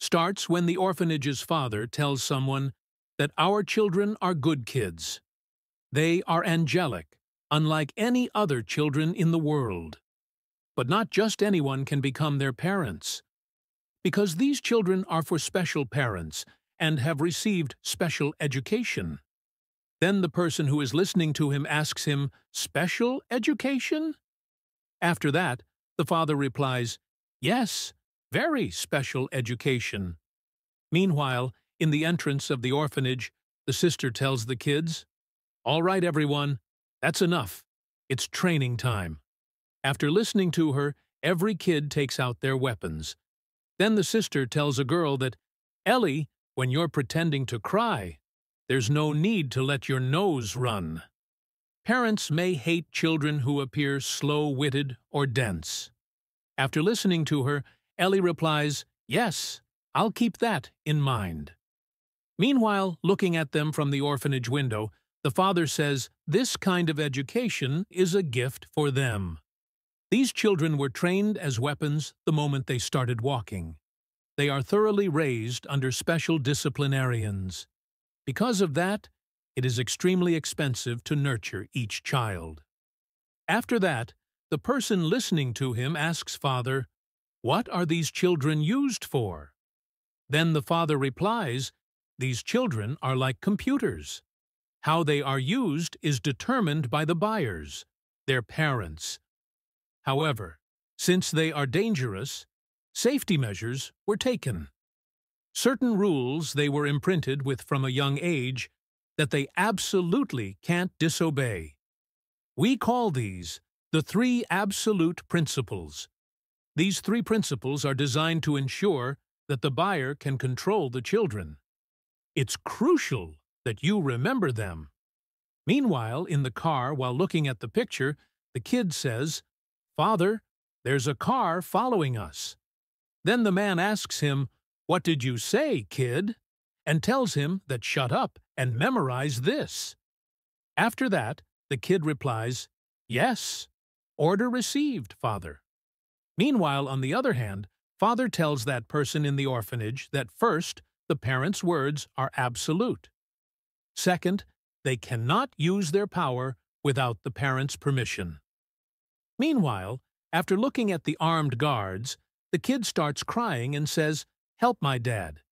starts when the orphanage's father tells someone that our children are good kids. They are angelic, unlike any other children in the world. But not just anyone can become their parents. Because these children are for special parents and have received special education. Then the person who is listening to him asks him, "Special education?" After that, the father replies, "Yes, very special education." Meanwhile, in the entrance of the orphanage, the sister tells the kids, "All right, everyone, that's enough. It's training time." After listening to her, every kid takes out their weapons. Then the sister tells a girl that, "Ellie, when you're pretending to cry, there's no need to let your nose run." Parents may hate children who appear slow-witted or dense. After listening to her, Ellie replies, "Yes, I'll keep that in mind." Meanwhile, looking at them from the orphanage window, the father says this kind of education is a gift for them. These children were trained as weapons the moment they started walking. They are thoroughly raised under special disciplinarians. Because of that, it is extremely expensive to nurture each child. After that, the person listening to him asks Father, "What are these children used for?" Then the father replies, "These children are like computers. How they are used is determined by the buyers, their parents. However, since they are dangerous, safety measures were taken. Certain rules they were imprinted with from a young age that they absolutely can't disobey. We call these the 3 absolute principles. These 3 principles are designed to ensure that the buyer can control the children. It's crucial that you remember them." Meanwhile, in the car, while looking at the picture, the kid says, "Father, there's a car following us." Then the man asks him, "What did you say, kid?" and tells him that shut up and memorize this. After that, the kid replies, "Yes, order received, Father." Meanwhile, on the other hand, Father tells that person in the orphanage that first, the parents' words are absolute. Second, they cannot use their power without the parents' permission. Meanwhile, after looking at the armed guards, the kid starts crying and says, "Help my dad.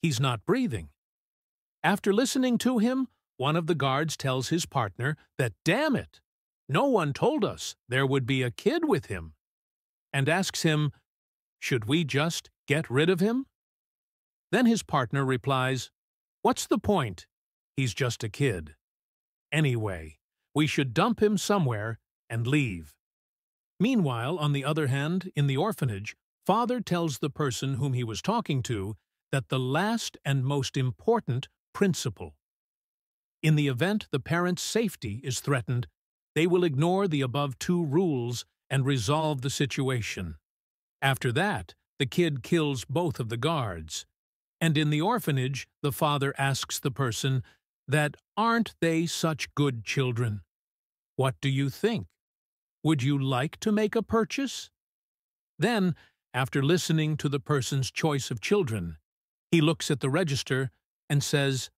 He's not breathing." After listening to him, one of the guards tells his partner that, "Damn it, no one told us there would be a kid with him," and asks him, "Should we just get rid of him?" Then his partner replies, "What's the point? He's just a kid. Anyway, we should dump him somewhere and leave." Meanwhile, on the other hand, in the orphanage, Father tells the person whom he was talking to that the last and most important principle. In the event the parent's safety is threatened, they will ignore the above 2 rules and resolve the situation. After that, the kid kills both of the guards. And in the orphanage, the father asks the person that, "Aren't they such good children? What do you think? Would you like to make a purchase?" Then, after listening to the person's choice of children, he looks at the register and says,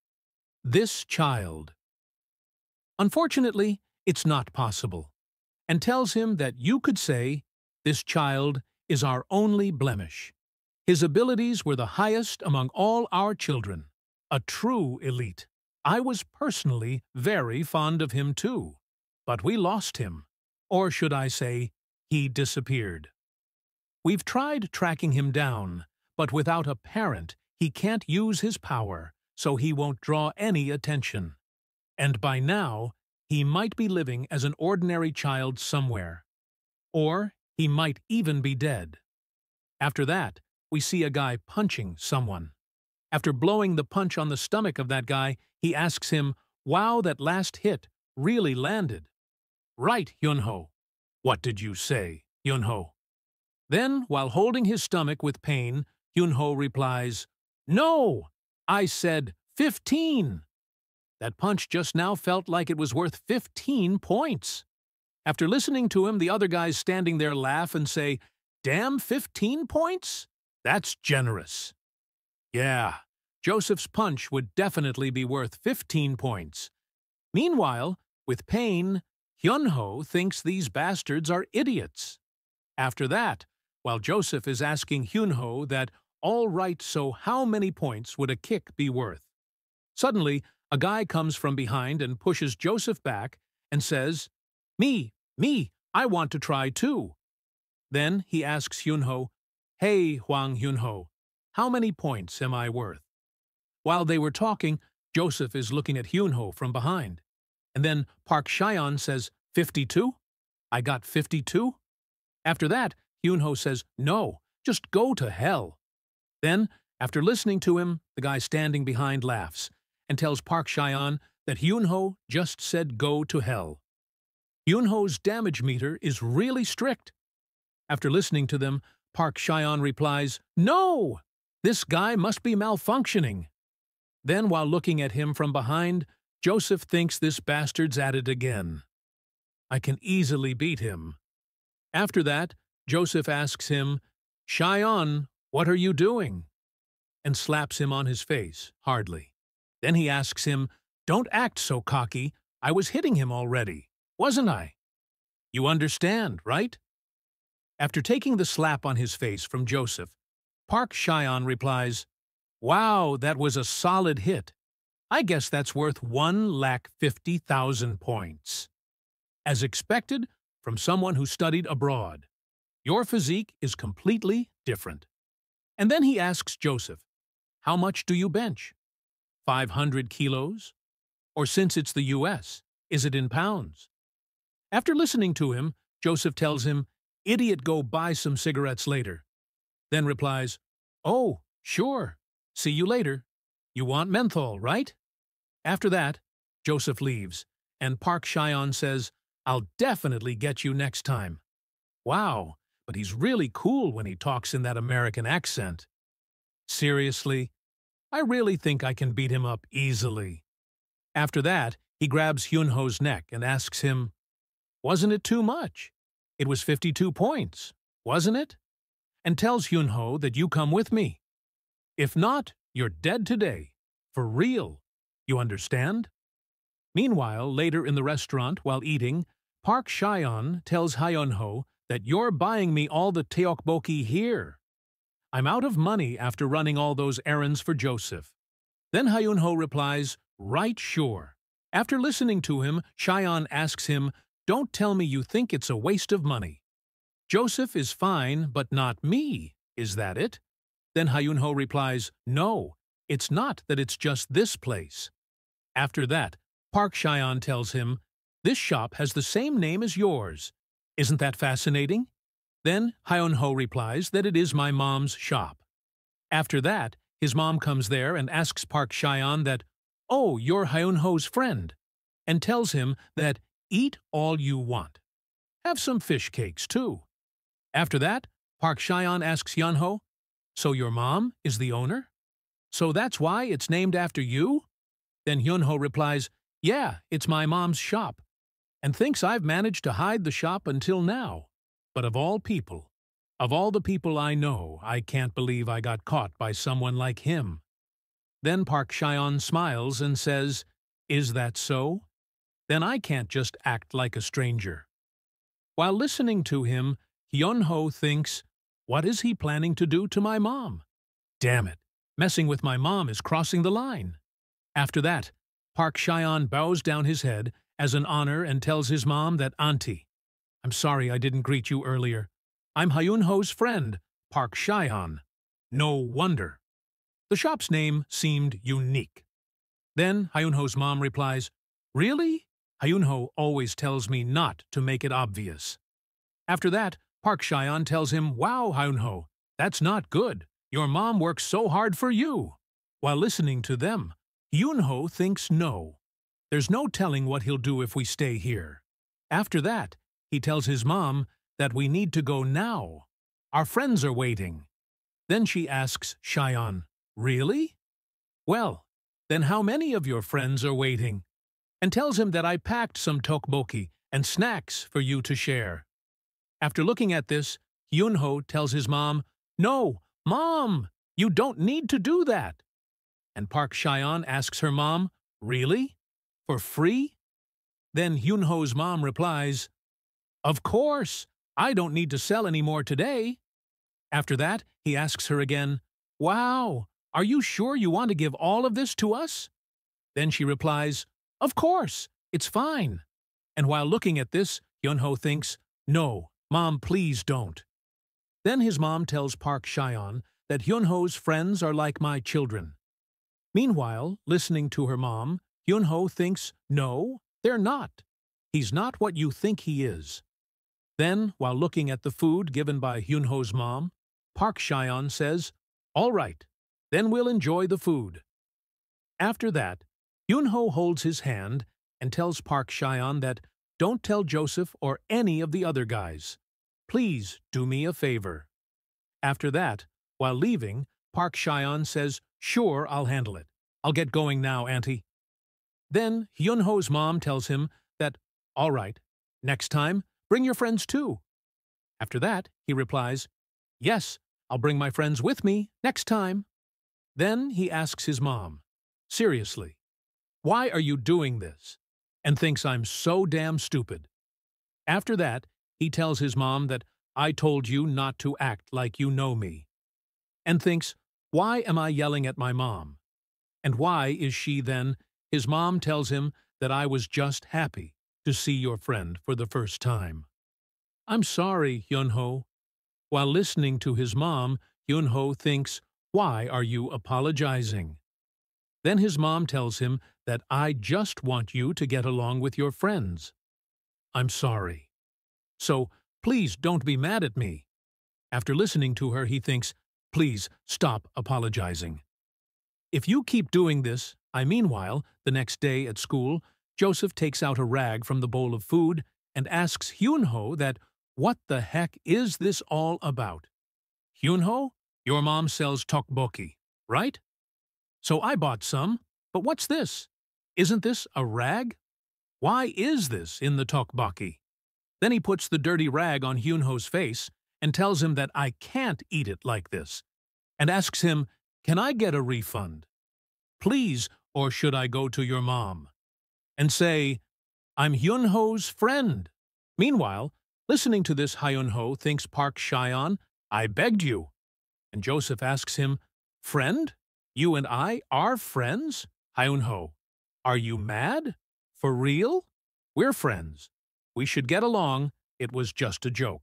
"This child." Unfortunately, it's not possible, and tells him that you could say, "This child is our only blemish. His abilities were the highest among all our children, a true elite. I was personally very fond of him too, but we lost him, or should I say, he disappeared. We've tried tracking him down, but without a parent, he can't use his power, so he won't draw any attention. And by now, he might be living as an ordinary child somewhere. Or he might even be dead." After that, we see a guy punching someone. After blowing the punch on the stomach of that guy, he asks him, "Wow, that last hit really landed." "Right, Yunho." "What did you say, Yunho?" Then, while holding his stomach with pain, Yunho replies, "No! I said 15! That punch just now felt like it was worth 15 points. After listening to him, the other guys standing there laugh and say, "Damn 15 points? That's generous." Yeah, Joseph's punch would definitely be worth 15 points. Meanwhile, with pain, Hyun-ho thinks these bastards are idiots. After that, while Joseph is asking Hyun-ho that, all right, so how many points would a kick be worth? Suddenly, a guy comes from behind and pushes Joseph back and says, Me, I want to try too. Then he asks Hyun-ho, Hey, Hwang Hyun-ho, how many points am I worth? While they were talking, Joseph is looking at Hyun-ho from behind. And then Park Cheon says, 52? I got 52? After that, Hyun-ho says, No, just go to hell. Then, after listening to him, the guy standing behind laughs and tells Park Cheon that Hyun-ho just said go to hell. Hyun-ho's damage meter is really strict. After listening to them, Park Cheon replies, No! This guy must be malfunctioning. Then, while looking at him from behind, Joseph thinks this bastard's at it again. I can easily beat him. After that, Joseph asks him, Cheon, what are you doing? And slaps him on his face, hardly. Then he asks him, Don't act so cocky. I was hitting him already, wasn't I? You understand, right? After taking the slap on his face from Joseph, Park Cheon replies, Wow, that was a solid hit. I guess that's worth 150,000 points. As expected from someone who studied abroad, your physique is completely different. And then he asks Joseph, How much do you bench? 500 kilos? Or since it's the U.S., is it in pounds? After listening to him, Joseph tells him, Idiot, go buy some cigarettes later. Then replies, Oh, sure. See you later. You want menthol, right? After that, Joseph leaves, and Park Cheon says, I'll definitely get you next time. Wow, but he's really cool when he talks in that American accent. Seriously, I really think I can beat him up easily. After that, he grabs Hyun-ho's neck and asks him, Wasn't it too much? It was 52 points, wasn't it? And tells Hyun-ho that you come with me. If not, you're dead today. For real. You understand? Meanwhile, later in the restaurant, while eating, Park Cheon tells Hyun-ho that you're buying me all the tteokbokki here. I'm out of money after running all those errands for Joseph. Then Hyun-ho replies, Right, sure. After listening to him, Cheon asks him, Don't tell me you think it's a waste of money. Joseph is fine, but not me. Is that it? Then Hyun-ho replies, No, it's not that it's just this place. After that, Park Cheon tells him, This shop has the same name as yours. Isn't that fascinating? Then Hyun-ho replies that it is my mom's shop. After that, his mom comes there and asks Park Cheon that, Oh, you're Hyun-ho's friend, and tells him that eat all you want. Have some fish cakes, too. After that, Park Cheon asks Hyun-ho, So your mom is the owner? So that's why it's named after you? Then Hyun-ho replies, Yeah, it's my mom's shop, and thinks I've managed to hide the shop until now. But of all the people I know, I can't believe I got caught by someone like him. Then Park Cheon smiles and says, Is that so? Then I can't just act like a stranger. While listening to him, Hyun-ho thinks, What is he planning to do to my mom? Damn it, messing with my mom is crossing the line. After that, Park Cheon bows down his head as an honor and tells his mom that, Auntie, I'm sorry I didn't greet you earlier. I'm Hyun-ho's friend, Park Cheon. No wonder. The shop's name seemed unique. Then Hyun-ho's mom replies, Really? Hyun-ho always tells me not to make it obvious. After that, Park Cheon tells him, Wow, Hyun-ho, that's not good. Your mom works so hard for you. While listening to them, Hyun-ho thinks no. There's no telling what he'll do if we stay here. After that, he tells his mom that we need to go now. Our friends are waiting. Then she asks Cheon, Really? Well, then how many of your friends are waiting? And tells him that I packed some tteokbokki and snacks for you to share. After looking at this, Hyun-ho tells his mom, No, Mom, You don't need to do that. And Park Chyeon asks her mom, really? For free? Then Hyunho's mom replies, of course, I don't need to sell any more today. After that, he asks her again, wow, are you sure you want to give all of this to us? Then she replies, of course, it's fine. And while looking at this, Hyunho thinks, no, Mom, please don't. Then his mom tells Park Chyeon that Hyunho's friends are like my children. Meanwhile, listening to her mom, Hyunho thinks, no, they're not. He's not what you think he is. Then, while looking at the food given by Hyunho's mom, Park Chyeon says, all right, then we'll enjoy the food. After that, Hyunho holds his hand and tells Park Chyeon that don't tell Joseph or any of the other guys. Please do me a favor. After that, while leaving, Park Chyeon says, sure, I'll handle it. I'll get going now, Auntie. Then Hyunho's mom tells him that, all right, next time, bring your friends too. After that, he replies, yes, I'll bring my friends with me next time. Then he asks his mom, seriously, why are you doing this? And thinks I'm so damn stupid. After that, he tells his mom that I told you not to act like you know me. And thinks, why am I yelling at my mom? And why is she then? His mom tells him that I was just happy to see your friend for the first time. I'm sorry, Hyunho. While listening to his mom, Hyunho thinks, why are you apologizing? Then his mom tells him that I just want you to get along with your friends. I'm sorry. So please don't be mad at me. After listening to her, he thinks, please stop apologizing. If you keep doing this, meanwhile, the next day at school, Joseph takes out a rag from the bowl of food and asks Hyunho that, what the heck is this all about? Hyunho, your mom sells tteokbokki, right? So I bought some, but what's this? Isn't this a rag? Why is this in the tteokbokki? Then he puts the dirty rag on Hyunho's face and tells him that I can't eat it like this, and asks him, can I get a refund? Please, or should I go to your mom? And say, I'm Hyunho's friend. Meanwhile, listening to this, Hyunho thinks Park Chyeon, I begged you. And Joseph asks him, friend? You and I are friends? Hyunho, are you mad? For real? We're friends. We should get along. It was just a joke.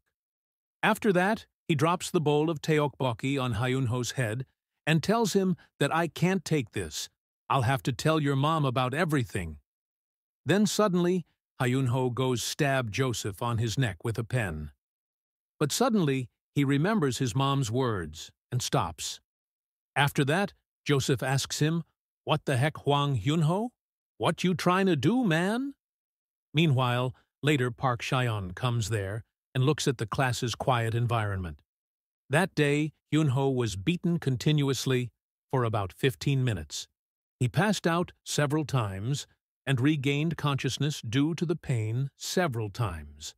After that, he drops the bowl of tteokbokki on Hyunho's head and tells him that I can't take this. I'll have to tell your mom about everything. Then suddenly, Hyunho goes stab Joseph on his neck with a pen. But suddenly, he remembers his mom's words and stops. After that, Joseph asks him, what the heck, Hwang Hyunho? What you trying to do, man? Meanwhile, later Park Chyeon comes there and looks at the class's quiet environment. That day, Hyunho was beaten continuously for about 15 minutes. He passed out several times and regained consciousness due to the pain several times.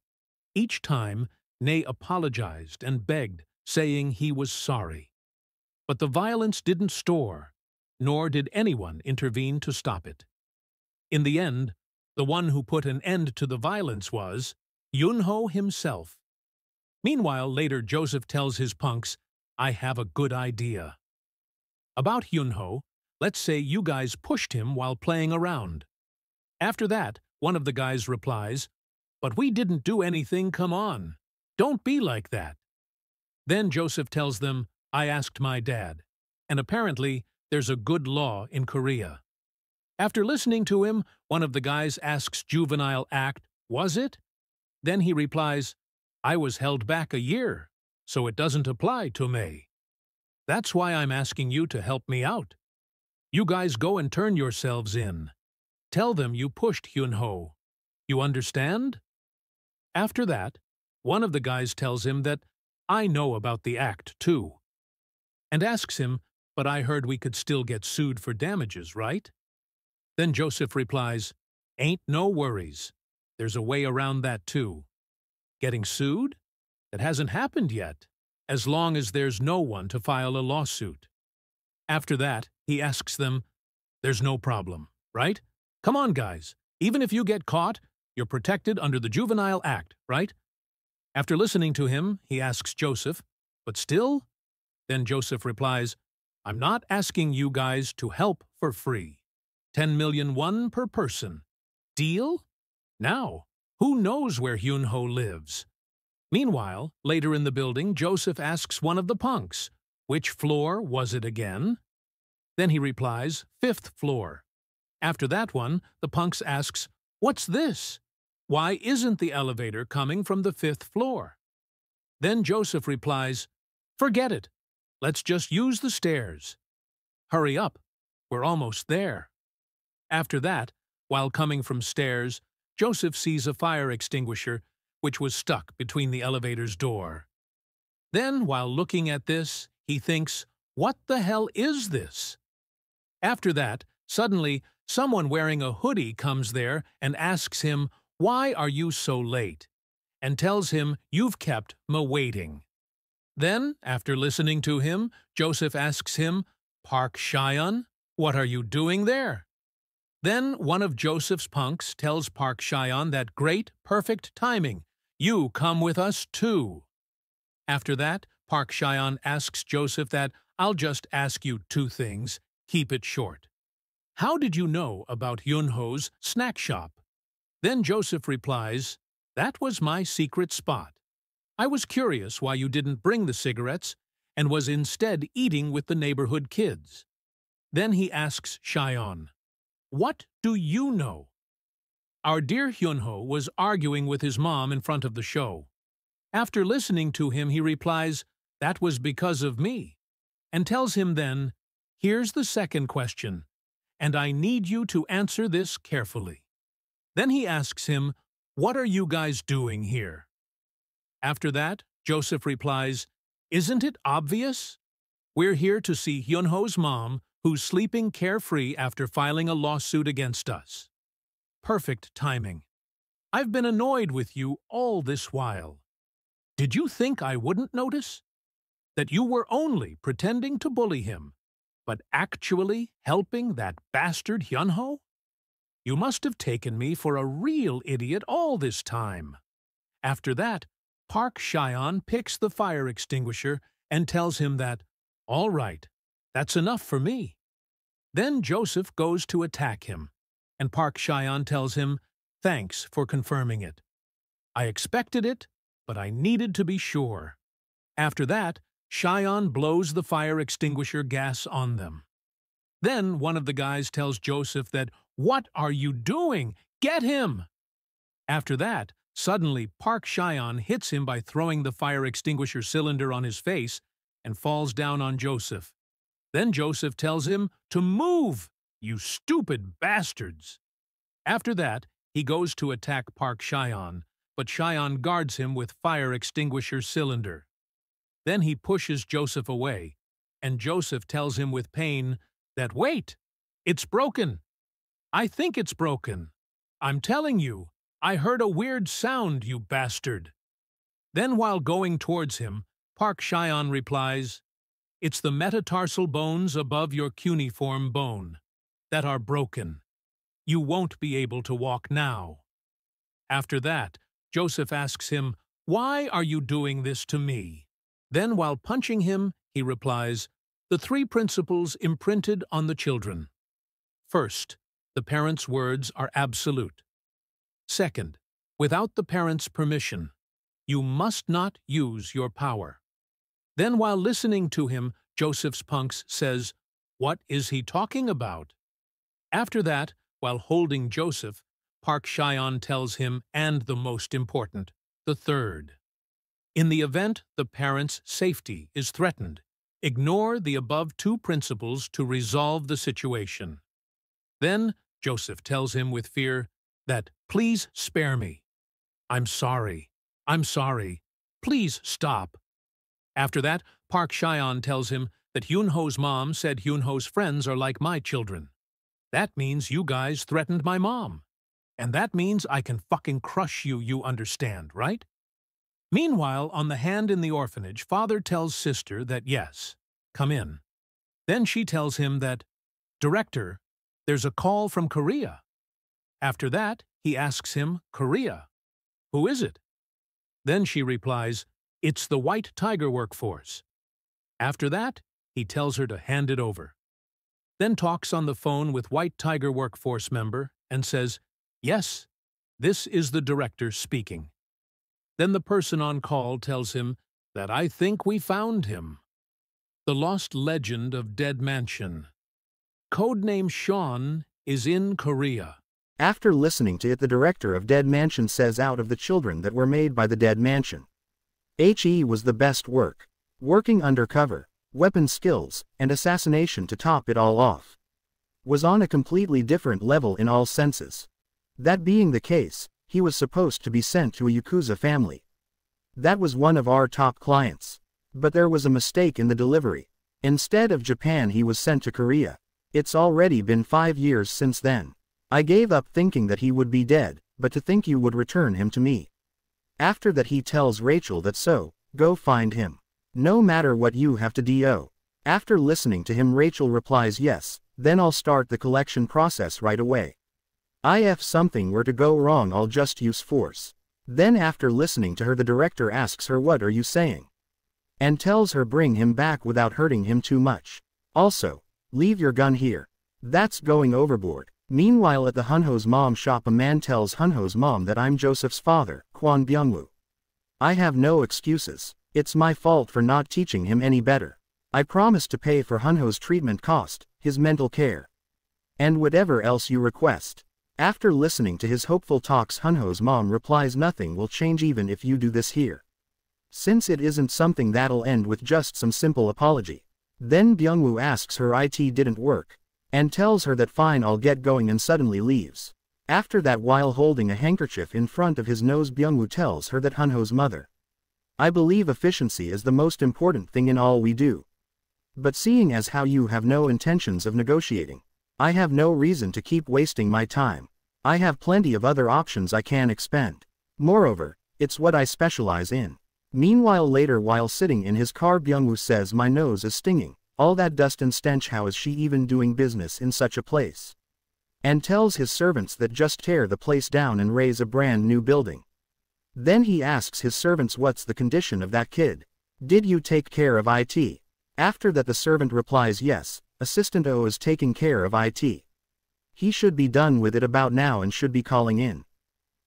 Each time, Nae apologized and begged, saying he was sorry. But the violence didn't store, nor did anyone intervene to stop it. In the end, the one who put an end to the violence was Hyunho himself. Meanwhile, later Joseph tells his punks, I have a good idea. About Hyunho, let's say you guys pushed him while playing around. After that, one of the guys replies, but we didn't do anything, come on. Don't be like that. Then Joseph tells them, I asked my dad, and apparently there's a good law in Korea. After listening to him, one of the guys asks Juvenile Act, was it? Then he replies, I was held back a year, so it doesn't apply to me. That's why I'm asking you to help me out. You guys go and turn yourselves in. Tell them you pushed Hyunho. You understand? After that, one of the guys tells him that I know about the act too, and asks him, but I heard we could still get sued for damages, right? Then Joseph replies, ain't no worries. There's a way around that too. Getting sued? That hasn't happened yet, as long as there's no one to file a lawsuit. After that, he asks them, "There's no problem, right? Come on, guys. Even if you get caught, you're protected under the Juvenile Act, right?" After listening to him, he asks Joseph, "But still?" Then Joseph replies, "I'm not asking you guys to help for free. 10 million won per person. Deal? Now, who knows where Hyun-ho lives?" Meanwhile, later in the building, Joseph asks one of the punks, "Which floor was it again?" Then he replies, "5th floor." After that one, the punks asks, "What's this? Why isn't the elevator coming from the 5th floor?" Then Joseph replies, "Forget it. Let's just use the stairs. Hurry up. We're almost there." After that, while coming from stairs, Joseph sees a fire extinguisher which was stuck between the elevator's door. Then, while looking at this, he thinks, "What the hell is this?" After that, suddenly, someone wearing a hoodie comes there and asks him, "Why are you so late?" and tells him, "You've kept me waiting." Then, after listening to him, Joseph asks him, "Park Cheyenne, what are you doing there?" Then one of Joseph's punks tells Park Cheyenne that great, perfect timing. "You come with us too." After that, Park Cheyenne asks Joseph that, "I'll just ask you 2 things. Keep it short. How did you know about Hyun-ho's snack shop?" Then Joseph replies, "That was my secret spot. I was curious why you didn't bring the cigarettes and was instead eating with the neighborhood kids." Then he asks Cheyenne, "What do you know?" Our dear Hyun-ho was arguing with his mom in front of the show. After listening to him, he replies, "That was because of me," and tells him then, "Here's the second question, and I need you to answer this carefully." Then he asks him, "What are you guys doing here?" After that, Joseph replies, "Isn't it obvious? We're here to see Hyun-ho's mom, who's sleeping carefree after filing a lawsuit against us. Perfect timing. I've been annoyed with you all this while. Did you think I wouldn't notice? That you were only pretending to bully him, but actually helping that bastard Hyun-ho? You must have taken me for a real idiot all this time." After that, Park Cheyenne picks the fire extinguisher and tells him that, "All right, that's enough for me." Then Joseph goes to attack him, and Park Cheyenne tells him, "Thanks for confirming it. I expected it, but I needed to be sure." After that, Cheyenne blows the fire extinguisher gas on them. Then one of the guys tells Joseph that, "What are you doing? Get him!" After that, suddenly Park Cheyenne hits him by throwing the fire extinguisher cylinder on his face and falls down on Joseph. Then Joseph tells him to move, "You stupid bastards." After that, he goes to attack Park Cheyenne, but Cheyenne guards him with fire extinguisher cylinder. Then he pushes Joseph away, and Joseph tells him with pain that, "Wait, it's broken. I think it's broken. I'm telling you, I heard a weird sound, you bastard." Then while going towards him, Park Cheyenne replies, "It's the metatarsal bones above your cuneiform bone that are broken. You won't be able to walk now." After that, Joseph asks him, "Why are you doing this to me?" Then while punching him, he replies, "The 3 principles imprinted on the children. First, the parents' words are absolute. Second, without the parents' permission, you must not use your power." Then while listening to him, Joseph's punks says, "What is he talking about?" After that, while holding Joseph, Park Cheyenne tells him, and the most important, the third. In the event the parents' safety is threatened, ignore the above 2 principles to resolve the situation. Then Joseph tells him with fear that, "Please spare me. I'm sorry. I'm sorry. Please stop." After that, Park Cheyenne tells him that Hyun-ho's mom said Hyun-ho's friends are like my children. That means you guys threatened my mom. And that means I can fucking crush you, you understand, right? Meanwhile, on the hand in the orphanage, father tells sister that yes, come in. Then she tells him that, "Director, there's a call from Korea." After that, he asks him, "Korea? Who is it?" Then she replies, "It's the White Tiger Workforce." After that, he tells her to hand it over. Then talks on the phone with White Tiger Workforce member and says, "Yes, this is the director speaking." Then the person on call tells him that, "I think we found him." The Lost Legend of Dead Mansion. Codename Sean is in Korea. After listening to it, the director of Dead Mansion says out of the children that were made by the Dead Mansion, he was the best work. Working undercover, weapon skills, and assassination to top it all off. Was on a completely different level in all senses. That being the case, he was supposed to be sent to a Yakuza family. That was one of our top clients. But there was a mistake in the delivery. Instead of Japan, he was sent to Korea. It's already been 5 years since then. I gave up thinking that he would be dead, but to think you would return him to me. After that, he tells Rachel that so, go find him. No matter what you have to do. After listening to him, Rachel replies yes, then I'll start the collection process right away. If something were to go wrong, I'll just use force. Then after listening to her, the director asks her, "What are you saying?" And tells her bring him back without hurting him too much. Also, leave your gun here. That's going overboard. Meanwhile, at the Hunho's mom shop, a man tells Hunho's mom that I'm Joseph's father, Kwon Byung-woo. I have no excuses. It's my fault for not teaching him any better. I promise to pay for Hunho's treatment cost, his mental care, and whatever else you request. After listening to his hopeful talks, Hunho's mom replies, "Nothing will change even if you do this here. Since it isn't something that'll end with just some simple apology." Then Byung-woo asks her it didn't work, and tells her that fine, I'll get going, and suddenly leaves. After that, while holding a handkerchief in front of his nose, Byung-woo tells her that Hunho's mother, "I believe efficiency is the most important thing in all we do. But seeing as how you have no intentions of negotiating, I have no reason to keep wasting my time. I have plenty of other options I can expend. Moreover, it's what I specialize in." Meanwhile, later, while sitting in his car, Byung-woo says, "My nose is stinging. All that dust and stench, how is she even doing business in such a place?" And tells his servants that just tear the place down and raise a brand new building. Then he asks his servants, "What's the condition of that kid? Did you take care of it?" After that, the servant replies, "Yes, Assistant O is taking care of it. He should be done with it about now and should be calling in."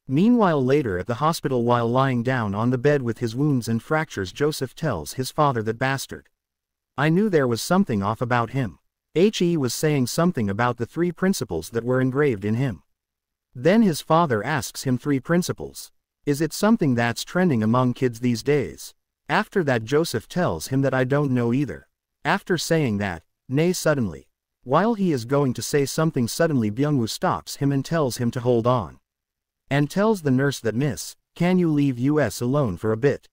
Meanwhile, later at the hospital, while lying down on the bed with his wounds and fractures, Joseph tells his father that, "Bastard. I knew there was something off about him." He was saying something about the 3 principles that were engraved in him. Then his father asks him, 3 principles? Is it something that's trending among kids these days? After that, Joseph tells him that, "I don't know either." After saying that, nay, suddenly, while he is going to say something, suddenly Byung-woo stops him and tells him to hold on. And tells the nurse that, "Miss, can you leave us alone for a bit?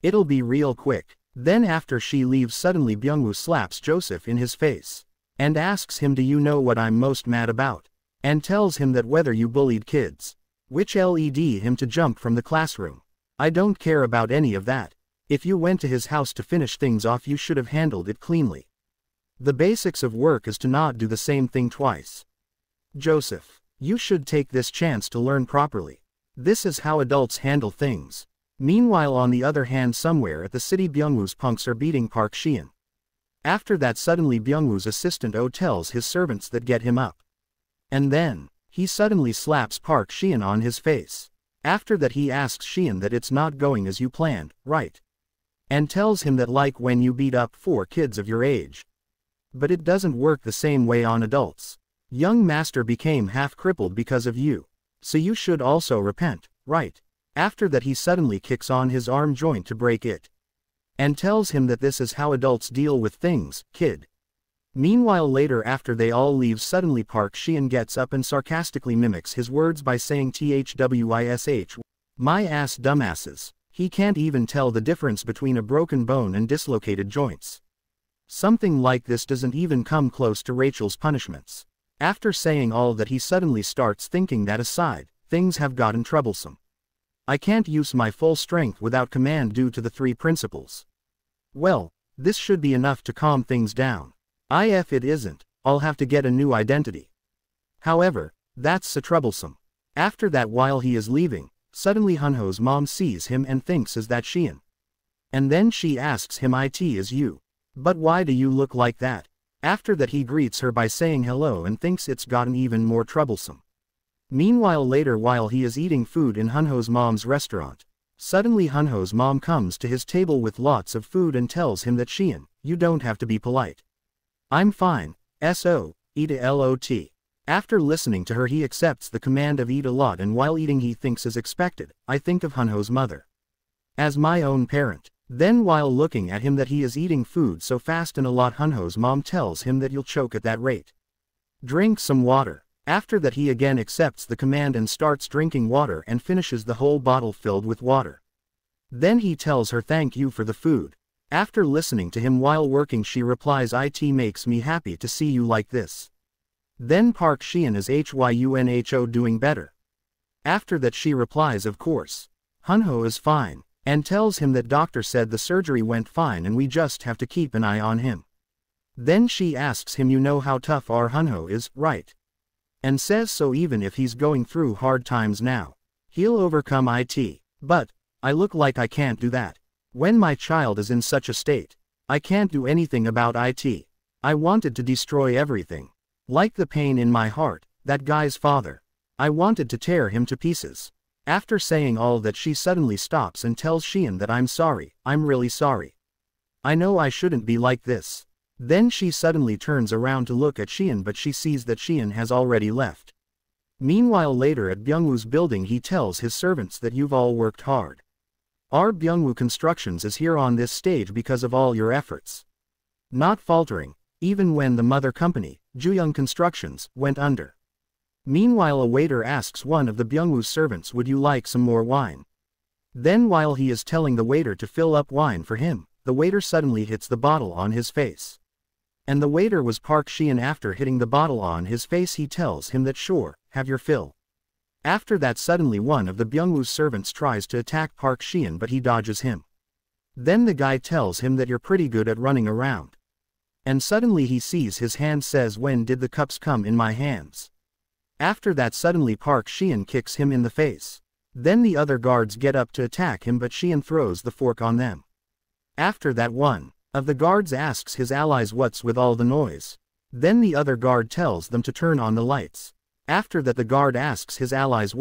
It'll be real quick." Then after she leaves, suddenly Byung-woo slaps Joseph in his face. And asks him, "Do you know what I'm most mad about?" And tells him that whether you bullied kids, which led him to jump from the classroom. "I don't care about any of that. If you went to his house to finish things off, you should have handled it cleanly. The basics of work is to not do the same thing twice. Joseph, you should take this chance to learn properly. This is how adults handle things." Meanwhile, on the other hand, somewhere at the city, Byung-woo's punks are beating Park Shion. After that, suddenly Byung-woo's assistant O tells his servants that get him up. And then, he suddenly slaps Park Shion on his face. After that, he asks Shion that it's not going as you planned, right? And tells him that, like when you beat up 4 kids of your age. But it doesn't work the same way on adults. Young master became half crippled because of you. So you should also repent, right? After that, he suddenly kicks on his arm joint to break it. And tells him that this is how adults deal with things, kid. Meanwhile, later, after they all leave, suddenly Park Shion gets up and sarcastically mimics his words by saying, "Thwish, my ass dumbasses." He can't even tell the difference between a broken bone and dislocated joints. Something like this doesn't even come close to Rachel's punishments. After saying all that, he suddenly starts thinking that aside, things have gotten troublesome. I can't use my full strength without command due to the 3 principles. Well, this should be enough to calm things down. If it isn't, I'll have to get a new identity. However, that's so troublesome. After that, while he is leaving, suddenly Hunho's mom sees him and thinks is that Shein. And then she asks him, "It is you. But why do you look like that?" After that he greets her by saying hello and thinks it's gotten even more troublesome. Meanwhile later, while he is eating food in Hunho's mom's restaurant, suddenly Hunho's mom comes to his table with lots of food and tells him that Shein, you don't have to be polite. I'm fine, so, eat a lot. After listening to her he accepts the command of eat a lot, and while eating he thinks as expected, I think of Hunho's mother as my own parent. Then while looking at him that he is eating food so fast and a lot, Hunho's mom tells him that you'll choke at that rate. Drink some water. After that he again accepts the command and starts drinking water and finishes the whole bottle filled with water. Then he tells her thank you for the food. After listening to him while working she replies, "It makes me happy to see you like this." Then Park Shein is Hyunho doing better. After that she replies, "Of course. Hunho is fine," and tells him that doctor said the surgery went fine and we just have to keep an eye on him. Then she asks him, "You know how tough our Hunho is, right?" And says so even if he's going through hard times now, he'll overcome it. But, I look like I can't do that. When my child is in such a state, I can't do anything about it. I wanted to destroy everything. Like the pain in my heart, that guy's father. I wanted to tear him to pieces. After saying all that she suddenly stops and tells Shein that I'm sorry, I'm really sorry. I know I shouldn't be like this. Then she suddenly turns around to look at Shein but she sees that Shein has already left. Meanwhile later at Byungwoo's building he tells his servants that you've all worked hard. Our Byungwoo Constructions is here on this stage because of all your efforts. Not faltering, even when the mother company, Juyung Constructions, went under. Meanwhile a waiter asks one of the Byungwoo's servants, "Would you like some more wine?" Then while he is telling the waiter to fill up wine for him, the waiter suddenly hits the bottle on his face. And the waiter was Park Shein. After hitting the bottle on his face he tells him that sure, have your fill. After that suddenly one of the Byungwoo's servants tries to attack Park Shein but he dodges him. Then the guy tells him that you're pretty good at running around. And suddenly he sees his hand, says, "When did the cups come in my hands?" After that suddenly Park Shein kicks him in the face. Then the other guards get up to attack him but Shein throws the fork on them. After that one of the guards asks his allies what's with all the noise. Then the other guard tells them to turn on the lights. After that the guard asks his allies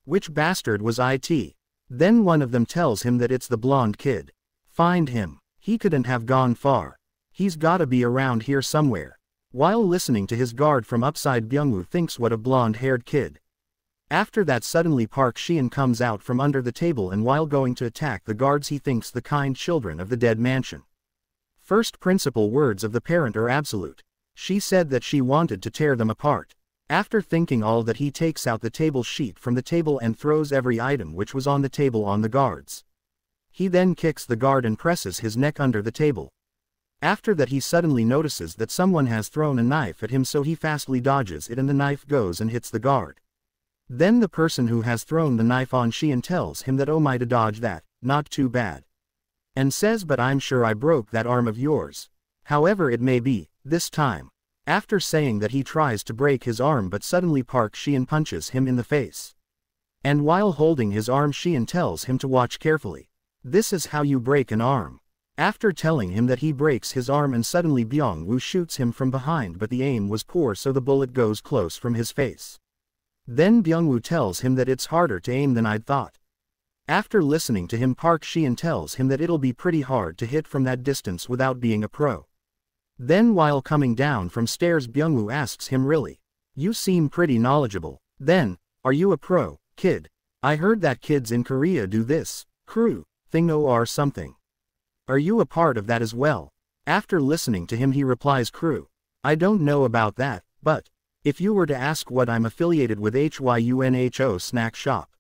which bastard was it. Then one of them tells him that it's the blonde kid. Find him. He couldn't have gone far. He's gotta be around here somewhere. While listening to his guard from upside, Byungwoo thinks what a blonde-haired kid. After that suddenly Park Shein comes out from under the table and while going to attack the guards he thinks the kind children of the dead mansion. First principal words of the parent are absolute. She said that she wanted to tear them apart. After thinking all that he takes out the table sheet from the table and throws every item which was on the table on the guards. He then kicks the guard and presses his neck under the table. After that he suddenly notices that someone has thrown a knife at him so he fastly dodges it and the knife goes and hits the guard. Then the person who has thrown the knife on Shein tells him that, "Oh my, to dodge that, not too bad." And says, "But I'm sure I broke that arm of yours. However it may be, this time." After saying that he tries to break his arm but suddenly Park Shein punches him in the face. And while holding his arm Shein tells him to watch carefully. This is how you break an arm. After telling him that he breaks his arm and suddenly Byungwoo shoots him from behind but the aim was poor so the bullet goes close from his face. Then Byungwoo tells him that it's harder to aim than I'd thought. After listening to him Park Shein tells him that it'll be pretty hard to hit from that distance without being a pro. Then while coming down from stairs Byungwoo asks him, "Really? You seem pretty knowledgeable. Then, are you a pro, kid? I heard that kids in Korea do this, crew, thing or something. Are you a part of that as well?" After listening to him he replies, "Crew. I don't know about that, but if you were to ask what I'm affiliated with Hyunho snack shop."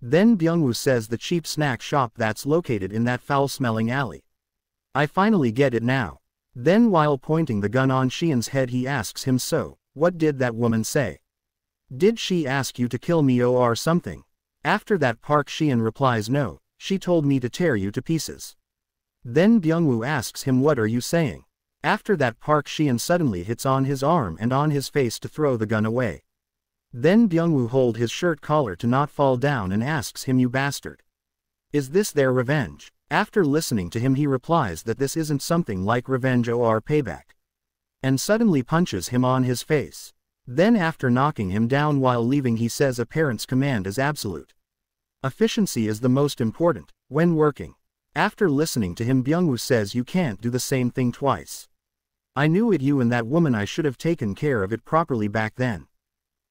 Then Byungwoo says the cheap snack shop that's located in that foul-smelling alley. I finally get it now. Then while pointing the gun on Shein's head he asks him, "So, what did that woman say? Did she ask you to kill me or something?" After that Park Shein replies, "No, she told me to tear you to pieces." Then Byungwoo asks him, "What are you saying?" After that, Park Shion suddenly hits on his arm and on his face to throw the gun away. Then Byung-woo hold his shirt collar to not fall down and asks him, "You bastard. Is this their revenge?" After listening to him, he replies that this isn't something like revenge or payback. And suddenly punches him on his face. Then after knocking him down while leaving, he says a parent's command is absolute. Efficiency is the most important when working. After listening to him, Byung-woo says, "You can't do the same thing twice. I knew it, you and that woman. I should have taken care of it properly back then.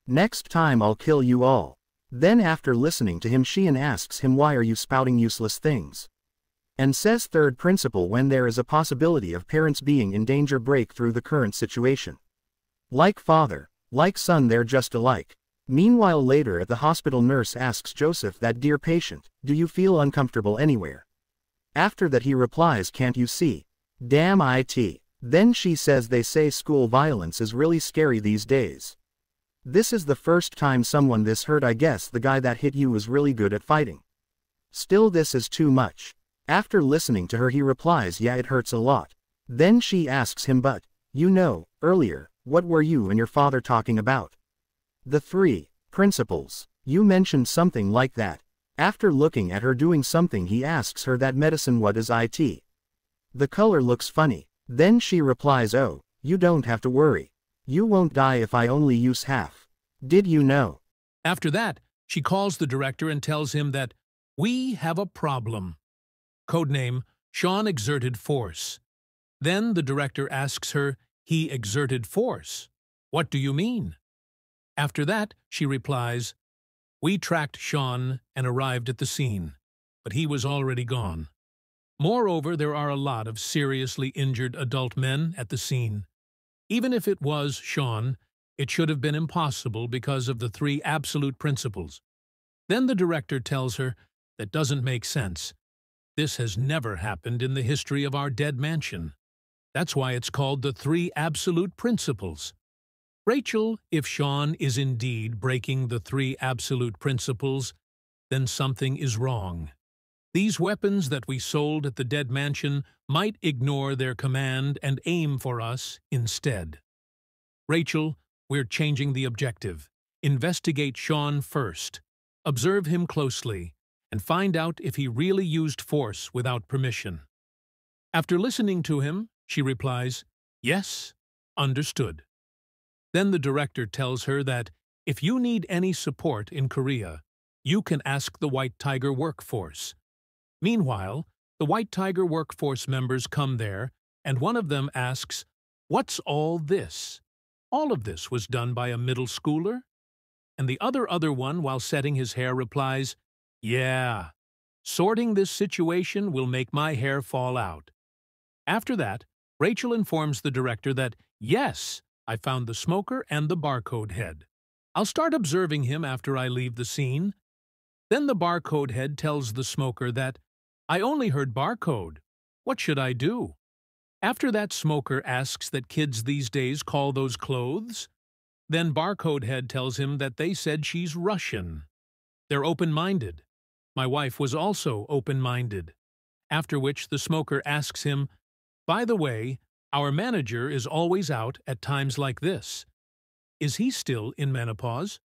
Next time I'll kill you all." Then after listening to him, Shion asks him, "Why are you spouting useless things?" And says third principle, when there is a possibility of parents being in danger, break through the current situation. Like father, like son, they're just alike. Meanwhile later at the hospital, nurse asks Joseph that, "Dear patient, do you feel uncomfortable anywhere?" After that he replies, "Can't you see? Damn it." Then she says, "They say school violence is really scary these days. This is the first time someone this hurt. I guess the guy that hit you was really good at fighting. Still, this is too much." After listening to her, he replies, "Yeah, it hurts a lot." Then she asks him, "But, you know, earlier, what were you and your father talking about? The 3 principles. You mentioned something like that." After looking at her doing something, he asks her, "That medicine, what is it? The color looks funny." Then she replies, "Oh, you don't have to worry. You won't die if I only use half. Did you know?" After that, she calls the director and tells him that we have a problem. Codename Sean exerted force. Then the director asks her, "He exerted force. What do you mean?" After that, she replies, "We tracked Sean and arrived at the scene, but he was already gone. Moreover, there are a lot of seriously injured adult men at the scene. Even if it was Sean, it should have been impossible because of the 3 absolute principles." Then the director tells her, "That doesn't make sense. This has never happened in the history of our dead mansion. That's why it's called the 3 absolute principles." Rachel, if Sean is indeed breaking the 3 absolute principles, then something is wrong. These weapons that we sold at the dead mansion might ignore their command and aim for us instead. "Rachel, we're changing the objective. Investigate Sean first. Observe him closely, and find out if he really used force without permission." After listening to him, she replies, "Yes, understood." Then the director tells her that if you need any support in Korea, you can ask the White Tiger workforce. Meanwhile, the White Tiger workforce members come there, and one of them asks, "What's all this? All of this was done by a middle schooler?" And the other one, while setting his hair, replies, "Yeah, sorting this situation will make my hair fall out." After that, Rachel informs the director that, "Yes, I found the smoker and the barcode head. I'll start observing him after I leave the scene." Then the barcode head tells the smoker that, "I only heard barcode. What should I do?" After that, smoker asks that kids these days call those clothes. Then barcode head tells him that they said she's Russian. They're open-minded. My wife was also open-minded. After which the smoker asks him, "By the way, our manager is always out at times like this. Is he still in menopause?"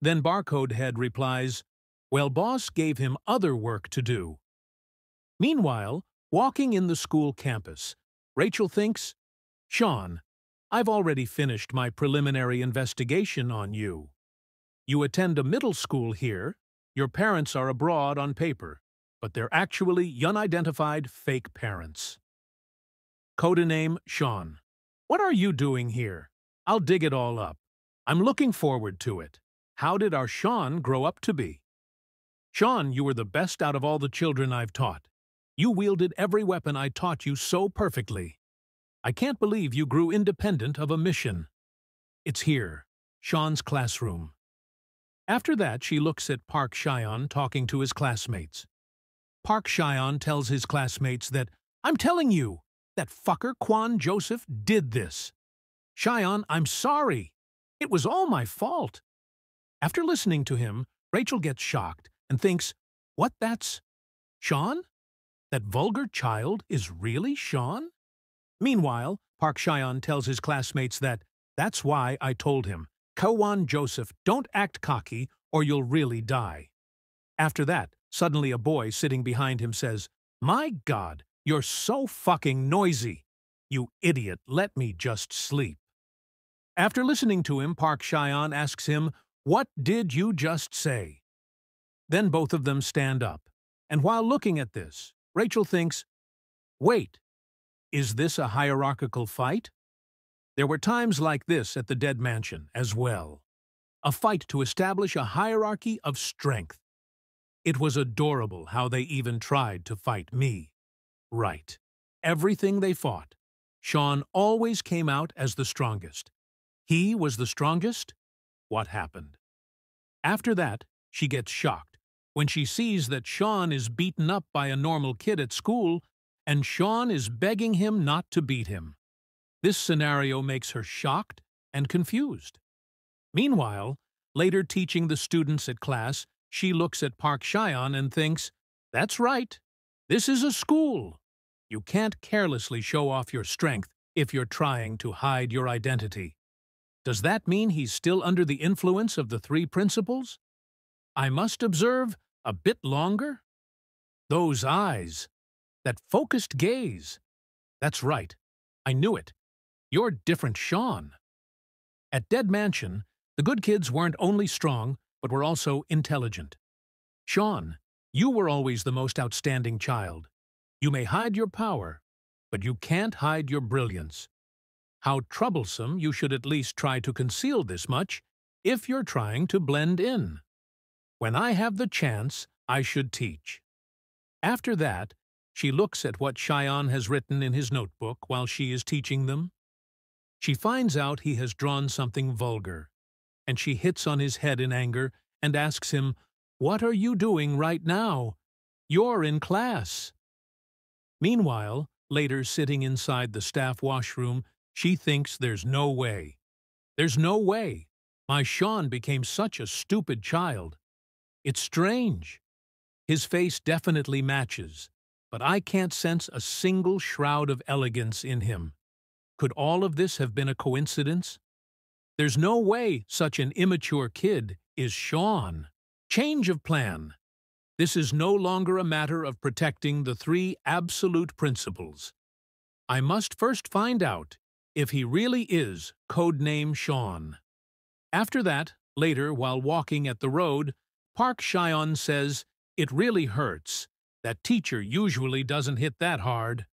Then barcode head replies, "Well, boss gave him other work to do." Meanwhile, walking in the school campus, Rachel thinks, "Sean, I've already finished my preliminary investigation on you. You attend a middle school here. Your parents are abroad on paper, but they're actually unidentified fake parents. Codename Sean. What are you doing here? I'll dig it all up. I'm looking forward to it. How did our Sean grow up to be? Sean, you were the best out of all the children I've taught. You wielded every weapon I taught you so perfectly. I can't believe you grew independent of a mission." It's here, Sean's classroom. After that, she looks at Park Shion talking to his classmates. Park Shion tells his classmates that, "I'm telling you, that fucker Kwon Joseph did this. Shion, I'm sorry. It was all my fault." After listening to him, Rachel gets shocked and thinks, "What, that's Sean? That vulgar child is really Sean?" Meanwhile, Park Cheon tells his classmates that's why I told him, Kawan Joseph, don't act cocky or you'll really die. After that, suddenly a boy sitting behind him says, My God, you're so fucking noisy. You idiot, let me just sleep. After listening to him, Park Cheon asks him, What did you just say? Then both of them stand up, and while looking at this, Rachel thinks, Wait, is this a hierarchical fight? There were times like this at the Dead Mansion as well. A fight to establish a hierarchy of strength. It was adorable how they even tried to fight me. Right. Everything they fought, Sean always came out as the strongest. He was the strongest? What happened? After that, she gets shocked when she sees that Sean is beaten up by a normal kid at school and Sean is begging him not to beat him. This scenario makes her shocked and confused. Meanwhile, later teaching the students at class, she looks at Park Cheon and thinks, That's right, this is a school. You can't carelessly show off your strength if you're trying to hide your identity. Does that mean he's still under the influence of the three principles? I must observe a bit longer. Those eyes, that focused gaze. That's right, I knew it. You're different, Sean. At Dead Mansion, the good kids weren't only strong, but were also intelligent. Sean, you were always the most outstanding child. You may hide your power, but you can't hide your brilliance. How troublesome you should at least try to conceal this much if you're trying to blend in. When I have the chance, I should teach. After that, she looks at what Cheon has written in his notebook while she is teaching them. She finds out he has drawn something vulgar, and she hits on his head in anger and asks him, What are you doing right now? You're in class. Meanwhile, later sitting inside the staff washroom, she thinks there's no way. There's no way. My Sean became such a stupid child. It's strange. His face definitely matches, but I can't sense a single shroud of elegance in him. Could all of this have been a coincidence? There's no way such an immature kid is Sean. Change of plan. This is no longer a matter of protecting the three absolute principles. I must first find out if he really is Codename Sean. After that, later while walking at the road, Park Cheon says, It really hurts. That teacher usually doesn't hit that hard.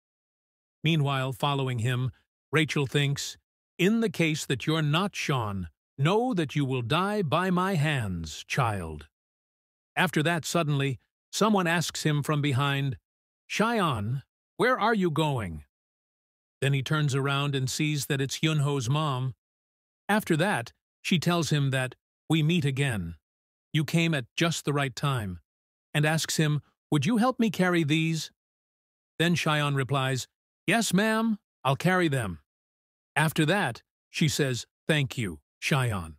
Meanwhile, following him, Rachel thinks, In the case that you're not Sean, know that you will die by my hands, child. After that, suddenly, someone asks him from behind, Cheon, where are you going? Then he turns around and sees that it's Yunho's mom. After that, she tells him that, We meet again. You came at just the right time, and asks him, Would you help me carry these? Then Cheon replies, Yes, ma'am, I'll carry them. After that, she says, Thank you, Cheon,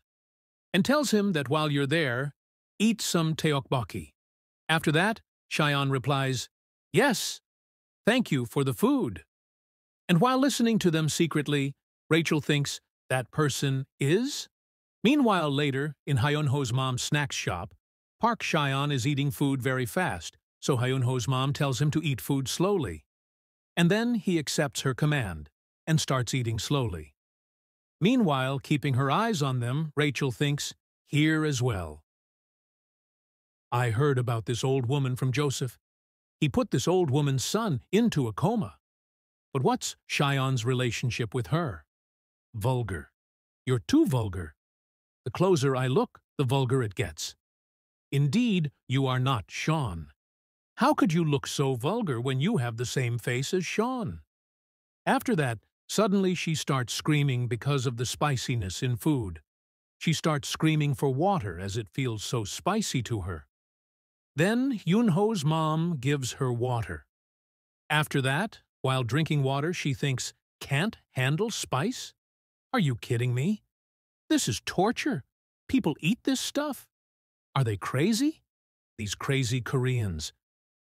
and tells him that while you're there, eat some tteokbokki. After that, Cheon replies, Yes, thank you for the food. And while listening to them secretly, Rachel thinks that person is? Meanwhile, later, in Hyunho's mom's snacks shop, Park Cheon is eating food very fast, so Hyunho's mom tells him to eat food slowly. And then he accepts her command and starts eating slowly. Meanwhile, keeping her eyes on them, Rachel thinks, here as well. I heard about this old woman from Joseph. He put this old woman's son into a coma. But what's Cheon's relationship with her? Vulgar. You're too vulgar. The closer I look, the vulgar it gets. Indeed, you are not Sean. How could you look so vulgar when you have the same face as Sean? After that, suddenly she starts screaming because of the spiciness in food. She starts screaming for water as it feels so spicy to her. Then Yunho's mom gives her water. After that, while drinking water, she thinks, can't handle spice? Are you kidding me? This is torture. People eat this stuff. Are they crazy? These crazy Koreans.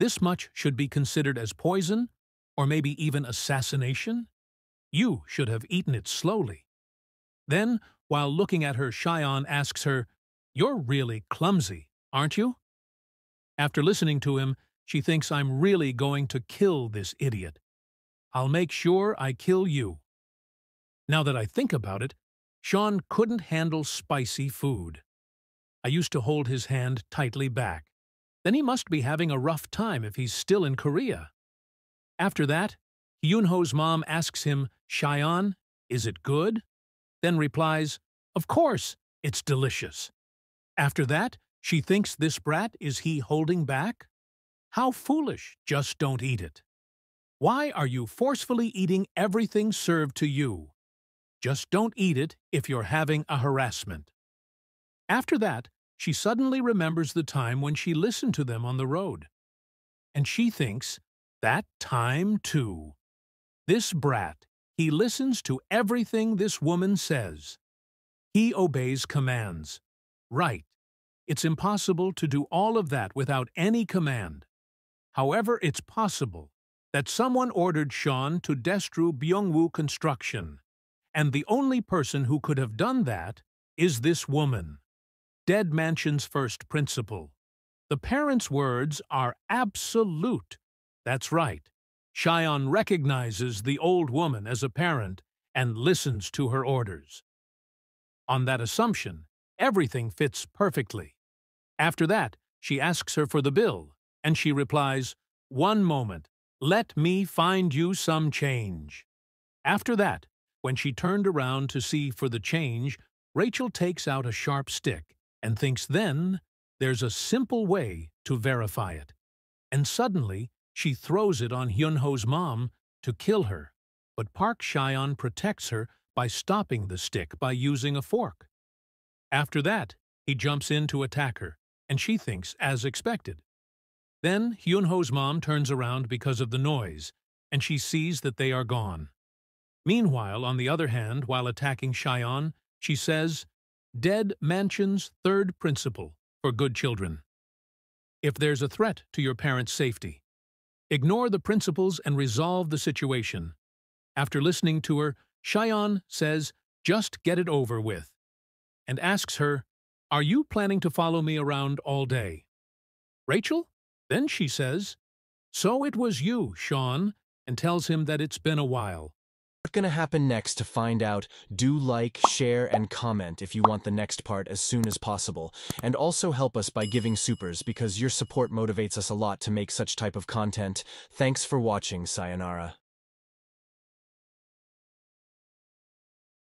This much should be considered as poison, or maybe even assassination? You should have eaten it slowly. Then, while looking at her, Sean asks her, "You're really clumsy, aren't you?" After listening to him, she thinks, "I'm really going to kill this idiot. I'll make sure I kill you." Now that I think about it, Sean couldn't handle spicy food. I used to hold his hand tightly back. Then he must be having a rough time if he's still in Korea. After that, Hyunho's mom asks him, "Sean, is it good?" Then replies, "Of course, it's delicious." After that, she thinks this brat is he holding back? How foolish, just don't eat it. Why are you forcefully eating everything served to you? Just don't eat it if you're having a harassment. After that, she suddenly remembers the time when she listened to them on the road. And she thinks, that time too. This brat, he listens to everything this woman says. He obeys commands. Right. It's impossible to do all of that without any command. However, it's possible that someone ordered Sean to destroy Byungwoo Construction, and the only person who could have done that is this woman. Dead Mansion's first principle. The parents' words are absolute. That's right. Sean recognizes the old woman as a parent and listens to her orders. On that assumption, everything fits perfectly. After that, she asks her for the bill, and she replies, "One moment, let me find you some change." After that, when she turned around to see for the change, Rachel takes out a sharp stick and thinks then there's a simple way to verify it. And suddenly, she throws it on Hyunho's mom to kill her, but Park Seon protects her by stopping the stick by using a fork. After that, he jumps in to attack her, and she thinks as expected. Then Hyunho's mom turns around because of the noise, and she sees that they are gone. Meanwhile, on the other hand, while attacking Seon, she says, "Dead Mansion's third principle for good children. If there's a threat to your parents' safety, ignore the principles and resolve the situation." After listening to her, Seon says, "Just get it over with," and asks her, "Are you planning to follow me around all day?" "Rachel?" Then she says, "So it was you, Sean," and tells him that it's been a while. What's going to happen next? To find out, do like, share, and comment if you want the next part as soon as possible. And also help us by giving supers, because your support motivates us a lot to make such type of content. Thanks for watching. Sayonara.